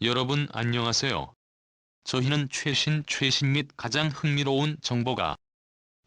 여러분 안녕하세요. 저희는 최신 및 가장 흥미로운 정보가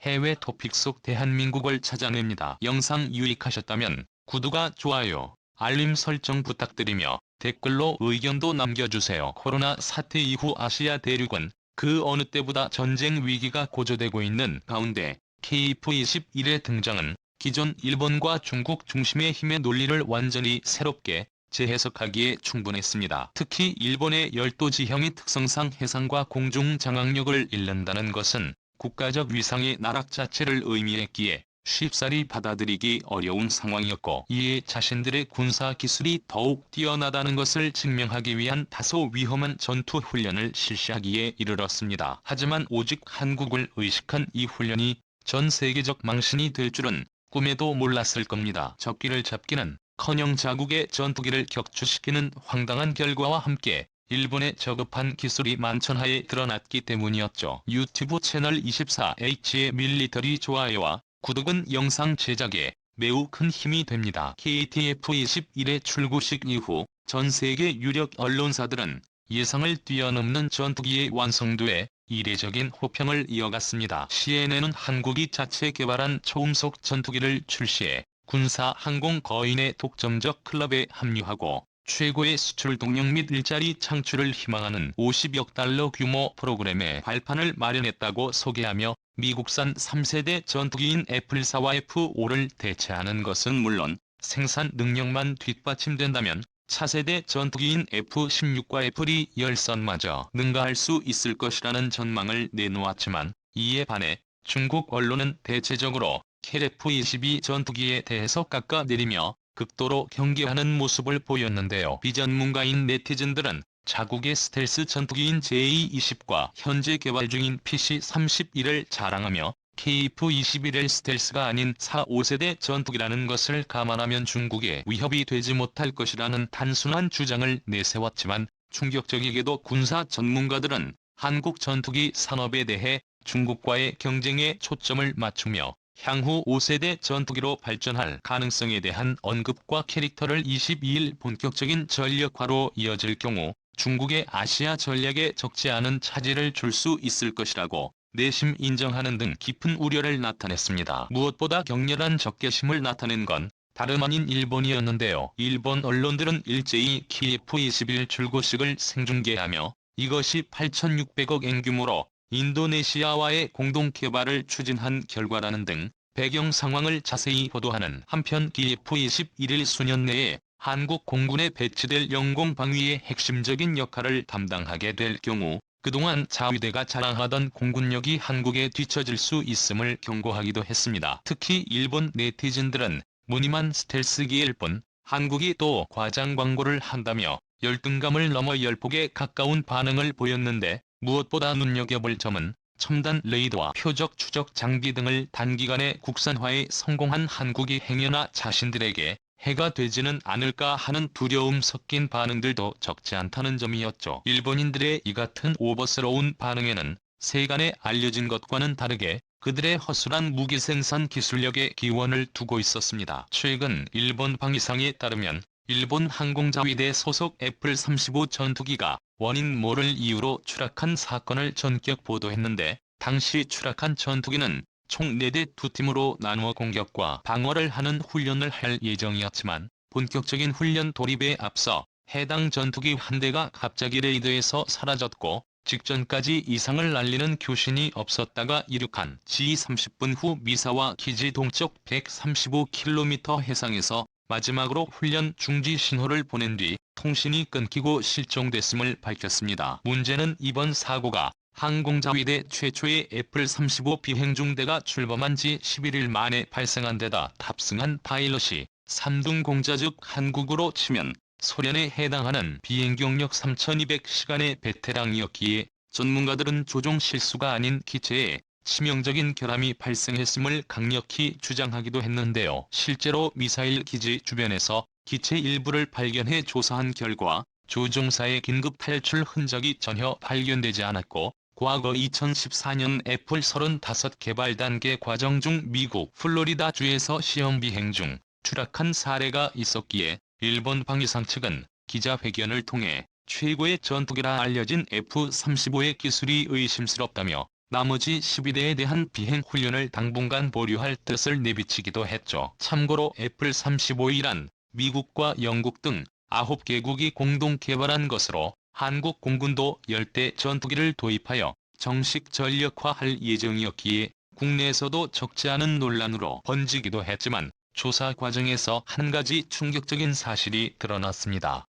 해외 토픽 속 대한민국을 찾아냅니다. 영상 유익하셨다면 구독과 좋아요, 알림 설정 부탁드리며 댓글로 의견도 남겨주세요. 코로나 사태 이후 아시아 대륙은 그 어느 때보다 전쟁 위기가 고조되고 있는 가운데 KF-21의 등장은 기존 일본과 중국 중심의 힘의 논리를 완전히 새롭게 재해석하기에 충분했습니다. 특히 일본의 열도 지형의 특성상 해상과 공중 장악력을 잃는다는 것은 국가적 위상의 나락 자체를 의미했기에 쉽사리 받아들이기 어려운 상황이었고, 이에 자신들의 군사 기술이 더욱 뛰어나다는 것을 증명하기 위한 다소 위험한 전투 훈련을 실시하기에 이르렀습니다. 하지만 오직 한국을 의식한 이 훈련이 전 세계적 망신이 될 줄은 꿈에도 몰랐을 겁니다. 적기를 잡기는커녕 자국의 전투기를 격추시키는 황당한 결과와 함께 일본의 저급한 기술이 만천하에 드러났기 때문이었죠. 유튜브 채널 24H의 밀리터리 좋아요와 구독은 영상 제작에 매우 큰 힘이 됩니다. KTF-21의 출고식 이후 전 세계 유력 언론사들은 예상을 뛰어넘는 전투기의 완성도에 이례적인 호평을 이어갔습니다. CNN은 한국이 자체 개발한 초음속 전투기를 출시해 군사 항공 거인의 독점적 클럽에 합류하고 최고의 수출 동력 및 일자리 창출을 희망하는 50억 달러 규모 프로그램의 발판을 마련했다고 소개하며 미국산 3세대 전투기인 F-4와 F-5를 대체하는 것은 물론 생산 능력만 뒷받침된다면 차세대 전투기인 F-16과 F-2 열선마저 능가할 수 있을 것이라는 전망을 내놓았지만, 이에 반해 중국 언론은 대체적으로 켈 F-22 전투기에 대해서 깎아내리며 극도로 경계하는 모습을 보였는데요. 비전문가인 네티즌들은 자국의 스텔스 전투기인 JA-20과 현재 개발 중인 PC-31을 자랑하며 KF-21의 스텔스가 아닌 4, 5세대 전투기라는 것을 감안하면 중국에 위협이 되지 못할 것이라는 단순한 주장을 내세웠지만, 충격적이게도 군사 전문가들은 한국 전투기 산업에 대해 중국과의 경쟁에 초점을 맞추며 향후 5세대 전투기로 발전할 가능성에 대한 언급과 캐릭터를 22일 본격적인 전력화로 이어질 경우 중국의 아시아 전략에 적지 않은 차질을 줄 수 있을 것이라고 내심 인정하는 등 깊은 우려를 나타냈습니다. 무엇보다 격렬한 적개심을 나타낸 건 다름 아닌 일본이었는데요. 일본 언론들은 일제히 KF-21 출고식을 생중계하며 이것이 8,600억 엔 규모로 인도네시아와의 공동 개발을 추진한 결과라는 등 배경 상황을 자세히 보도하는 한편, KF-21일 수년 내에 한국 공군에 배치될 영공 방위의 핵심적인 역할을 담당하게 될 경우 그동안 자위대가 자랑하던 공군력이 한국에 뒤처질 수 있음을 경고하기도 했습니다. 특히 일본 네티즌들은 무늬만 스텔스기일 뿐 한국이 또 과장 광고를 한다며 열등감을 넘어 열폭에 가까운 반응을 보였는데, 무엇보다 눈여겨볼 점은 첨단 레이더와 표적 추적 장비 등을 단기간에 국산화에 성공한 한국이 행여나 자신들에게 해가 되지는 않을까 하는 두려움 섞인 반응들도 적지 않다는 점이었죠. 일본인들의 이 같은 오버스러운 반응에는 세간에 알려진 것과는 다르게 그들의 허술한 무기 생산 기술력에 기원을 두고 있었습니다. 최근 일본 방위상에 따르면 일본 항공자위대 소속 F-35 전투기가 원인 모를 이유로 추락한 사건을 전격 보도했는데, 당시 추락한 전투기는 총 4대 2팀으로 나누어 공격과 방어를 하는 훈련을 할 예정이었지만, 본격적인 훈련 돌입에 앞서 해당 전투기 한 대가 갑자기 레이더에서 사라졌고 직전까지 이상을 알리는 교신이 없었다가 이륙한 지 30분 후 미사와 기지 동쪽 135km 해상에서 마지막으로 훈련 중지 신호를 보낸 뒤 통신이 끊기고 실종됐음을 밝혔습니다. 문제는 이번 사고가 항공자위대 최초의 F-35 비행중대가 출범한 지 11일 만에 발생한 데다 탑승한 파일럿이 3등 공자 즉 한국으로 치면 소련에 해당하는 비행경력 3,200시간의 베테랑이었기에 전문가들은 조종 실수가 아닌 기체에 치명적인 결함이 발생했음을 강력히 주장하기도 했는데요. 실제로 미사일 기지 주변에서 기체 일부를 발견해 조사한 결과 조종사의 긴급 탈출 흔적이 전혀 발견되지 않았고, 과거 2014년 F-35 개발 단계 과정 중 미국 플로리다주에서 시험 비행 중 추락한 사례가 있었기에 일본 방위상 측은 기자회견을 통해 최고의 전투기라 알려진 F-35의 기술이 의심스럽다며 나머지 12대에 대한 비행 훈련을 당분간 보류할 뜻을 내비치기도 했죠. 참고로 F-35이란 미국과 영국 등 9개국이 공동 개발한 것으로 한국 공군도 10대 전투기를 도입하여 정식 전력화할 예정이었기에 국내에서도 적지 않은 논란으로 번지기도 했지만 조사 과정에서 한 가지 충격적인 사실이 드러났습니다.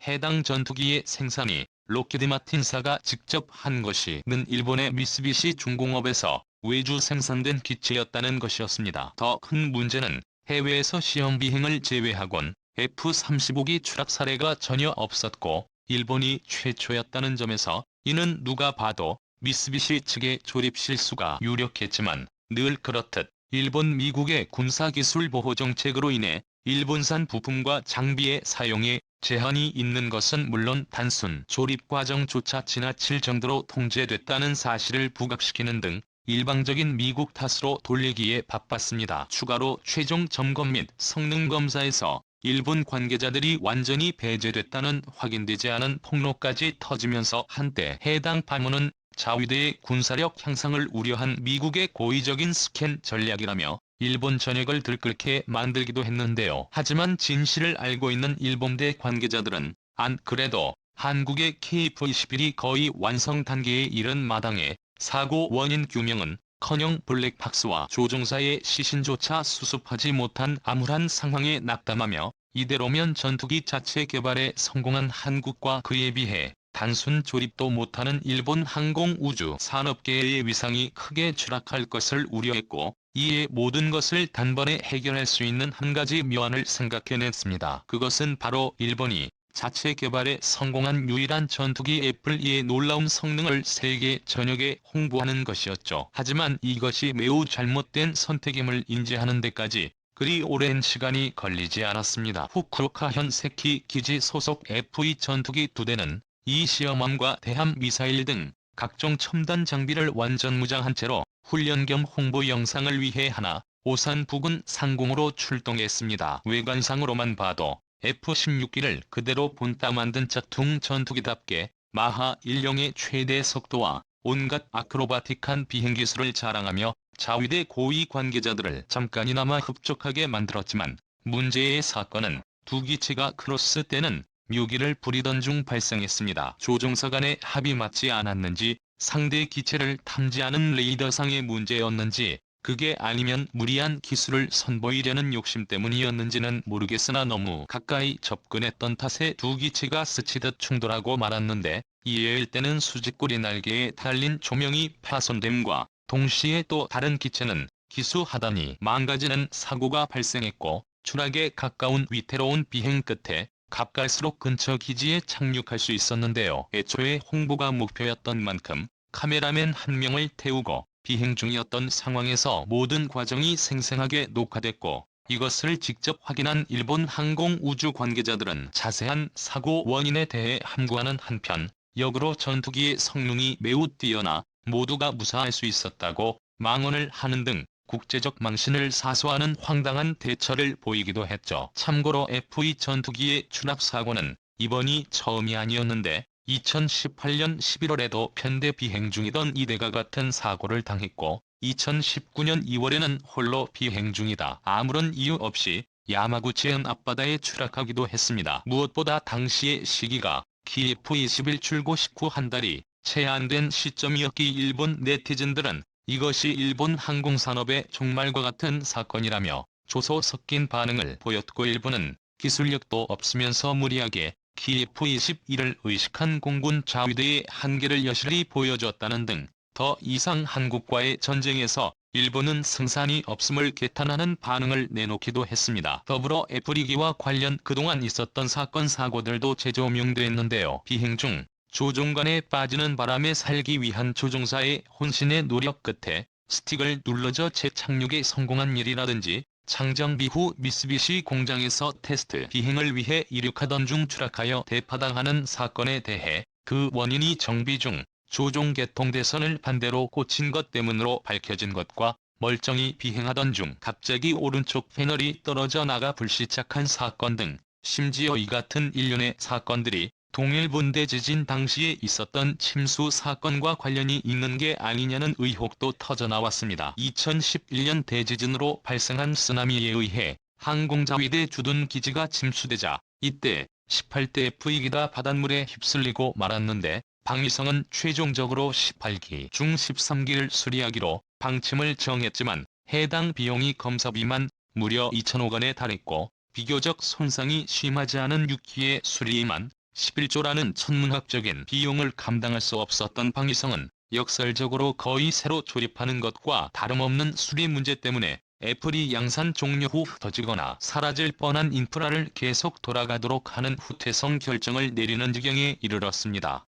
해당 전투기의 생산이 록히드 마틴사가 직접 한 것이는 일본의 미쓰비시 중공업에서 외주 생산된 기체였다는 것이었습니다. 더 큰 문제는 해외에서 시험 비행을 제외하곤 F-35기 추락 사례가 전혀 없었고 일본이 최초였다는 점에서 이는 누가 봐도 미쓰비시 측의 조립 실수가 유력했지만 늘 그렇듯 일본 미국의 군사기술 보호 정책으로 인해 일본산 부품과 장비의 사용에 제한이 있는 것은 물론 단순 조립 과정조차 지나칠 정도로 통제됐다는 사실을 부각시키는 등 일방적인 미국 탓으로 돌리기에 바빴습니다. 추가로 최종 점검 및 성능 검사에서 일본 관계자들이 완전히 배제됐다는 확인되지 않은 폭로까지 터지면서 한때 해당 파문은 자위대의 군사력 향상을 우려한 미국의 고의적인 스캔 전략이라며 일본 전역을 들끓게 만들기도 했는데요. 하지만 진실을 알고 있는 일본대 관계자들은 안 그래도 한국의 KF-21이 거의 완성 단계에 이른 마당에 사고 원인 규명은커녕 블랙박스와 조종사의 시신조차 수습하지 못한 암울한 상황에 낙담하며 이대로면 전투기 자체 개발에 성공한 한국과 그에 비해 단순 조립도 못하는 일본 항공우주 산업계의 위상이 크게 추락할 것을 우려했고 이에 모든 것을 단번에 해결할 수 있는 한 가지 묘안을 생각해냈습니다. 그것은 바로 일본이 자체 개발에 성공한 유일한 전투기 F-2의 놀라운 성능을 세계 전역에 홍보하는 것이었죠. 하지만 이것이 매우 잘못된 선택임을 인지하는 데까지 그리 오랜 시간이 걸리지 않았습니다. 후쿠오카 현세키 기지 소속 F-2 전투기 2대는 이 시험함과 대함 미사일 등 각종 첨단 장비를 완전 무장한 채로 훈련 겸 홍보 영상을 위해 하나 오산 부근 상공으로 출동했습니다. 외관상으로만 봐도 F-16기를 그대로 본따 만든 짝퉁 전투기답게 마하 1령의 최대 속도와 온갖 아크로바틱한 비행기술을 자랑하며 자위대 고위 관계자들을 잠깐이나마 흡족하게 만들었지만 문제의 사건은 두 기체가 크로스되는 묘기를 부리던 중 발생했습니다. 조종사 간의 합이 맞지 않았는지 상대 기체를 탐지하는 레이더상의 문제였는지 그게 아니면 무리한 기술을 선보이려는 욕심 때문이었는지는 모르겠으나 너무 가까이 접근했던 탓에 두 기체가 스치듯 충돌하고 말았는데 이에 일대는 수직구리 날개에 달린 조명이 파손됨과 동시에 또 다른 기체는 기수하다니 망가지는 사고가 발생했고 추락에 가까운 위태로운 비행 끝에 갑갈수록 근처 기지에 착륙할 수 있었는데요. 애초에 홍보가 목표였던 만큼 카메라맨 한 명을 태우고 비행 중이었던 상황에서 모든 과정이 생생하게 녹화됐고 이것을 직접 확인한 일본 항공우주 관계자들은 자세한 사고 원인에 대해 함구하는 한편 역으로 전투기의 성능이 매우 뛰어나 모두가 무사할 수 있었다고 망언을 하는 등 국제적 망신을 사수하는 황당한 대처를 보이기도 했죠. 참고로 F-2 전투기의 추락 사고는 이번이 처음이 아니었는데 2018년 11월에도 편대 비행 중이던 이대가 같은 사고를 당했고 2019년 2월에는 홀로 비행 중이다 아무런 이유 없이 야마구치현 앞바다에 추락하기도 했습니다. 무엇보다 당시의 시기가 KF-21 출고 직후 한 달이 채 안 된 시점이었기 일본 네티즌들은 이것이 일본 항공산업의 종말과 같은 사건이라며 조소 섞인 반응을 보였고 일본은 기술력도 없으면서 무리하게 KF-21을 의식한 공군 자위대의 한계를 여실히 보여줬다는 등 더 이상 한국과의 전쟁에서 일본은 승산이 없음을 개탄하는 반응을 내놓기도 했습니다. 더불어 F-2기와 관련 그동안 있었던 사건 사고들도 재조명됐는데요. 비행 중 조종관에 빠지는 바람에 살기 위한 조종사의 혼신의 노력 끝에 스틱을 눌러져 재착륙에 성공한 일이라든지 창정비 후 미쓰비시 공장에서 테스트 비행을 위해 이륙하던 중 추락하여 대파당하는 사건에 대해 그 원인이 정비 중 조종 개통대선을 반대로 꽂힌 것 때문으로 밝혀진 것과 멀쩡히 비행하던 중 갑자기 오른쪽 패널이 떨어져 나가 불시착한 사건 등 심지어 이 같은 일련의 사건들이 동일본 대지진 당시에 있었던 침수 사건과 관련이 있는 게 아니냐는 의혹도 터져나왔습니다. 2011년 대지진으로 발생한 쓰나미에 의해 항공자위대 주둔 기지가 침수되자 이때 18대 F이기가 바닷물에 휩쓸리고 말았는데 방위성은 최종적으로 18기 중 13기를 수리하기로 방침을 정했지만 해당 비용이 검사비만 무려 2천억 원에 달했고 비교적 손상이 심하지 않은 6기의 수리에만 11조라는 천문학적인 비용을 감당할 수 없었던 방위성은 역설적으로 거의 새로 조립하는 것과 다름없는 수리 문제 때문에 애플이 양산 종료 후 흩어지거나 사라질 뻔한 인프라를 계속 돌아가도록 하는 후퇴성 결정을 내리는 지경에 이르렀습니다.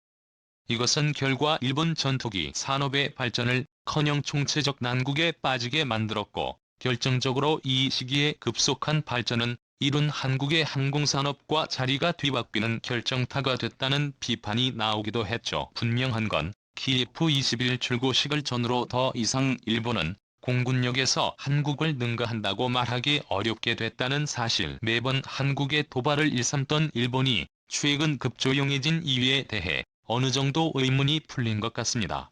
이것은 결과 일본 전투기 산업의 발전을 커녕 총체적 난국에 빠지게 만들었고 결정적으로 이 시기에 급속한 발전은 이룬 한국의 항공산업과 자리가 뒤바뀌는 결정타가 됐다는 비판이 나오기도 했죠. 분명한 건 키예프 20일 출고식을 전후로 더 이상 일본은 공군력에서 한국을 능가한다고 말하기 어렵게 됐다는 사실. 매번 한국의 도발을 일삼던 일본이 최근 급조용해진 이유에 대해 어느 정도 의문이 풀린 것 같습니다.